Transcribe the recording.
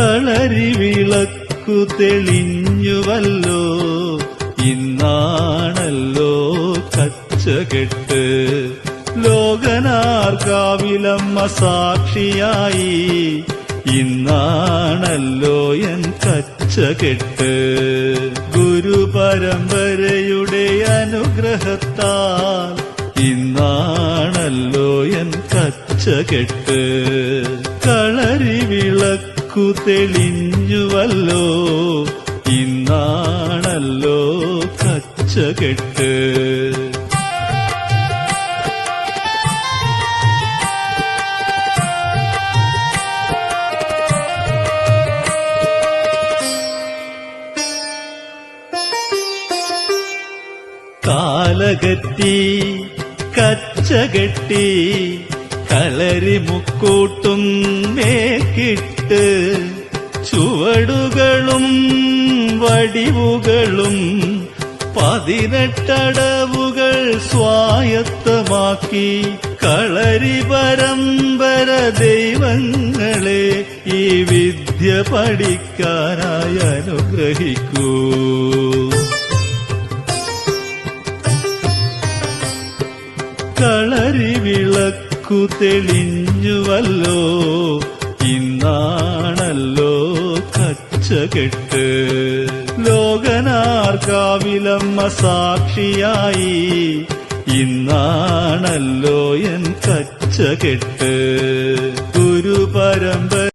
കളരി വിളക്കു തെളിഞ്ഞുവല്ലോ, ഇന്നാണല്ലോ കച്ചകെട്ട്. ലോകനാർക്കാവിലമ്മ സാക്ഷിയായി, ഇന്നാണല്ലോ എൻ കച്ചകെട്ട്. ഗുരുപരമ്പരയുടെ അനുഗ്രഹത്താൽ ഇന്നാണല്ലോ എൻ കച്ചകെട്ട്. കളരി വിളക്കു തെളിഞ്ഞുവല്ലോ, ഇന്നാണല്ലോ കച്ചകെട്ട്. കാലകറ്റി കച്ചകെട്ടി കളരി മുക്കൂട്ടും മേക്കിട്ട്, ചുവടുകളും വടിവുകളും 18 അടവുകൾ സ്വായത്തമാക്കി. കളരി പരമ്പര ദൈവങ്ങളെ ഈ വിദ്യ പഠിക്കാനായി അനുഗ്രഹിക്കൂ. കളരി വിളക്കു തെളിഞ്ഞുവല്ലോ, ഇന്നാണല്ലോ കച്ചകെട്ട്. ലോകനാർക്കാവിലമ്മ സാക്ഷിയായി, ഇന്നാണല്ലോ എൻ കച്ചകെട്ട്. ഗുരുപരമ്പര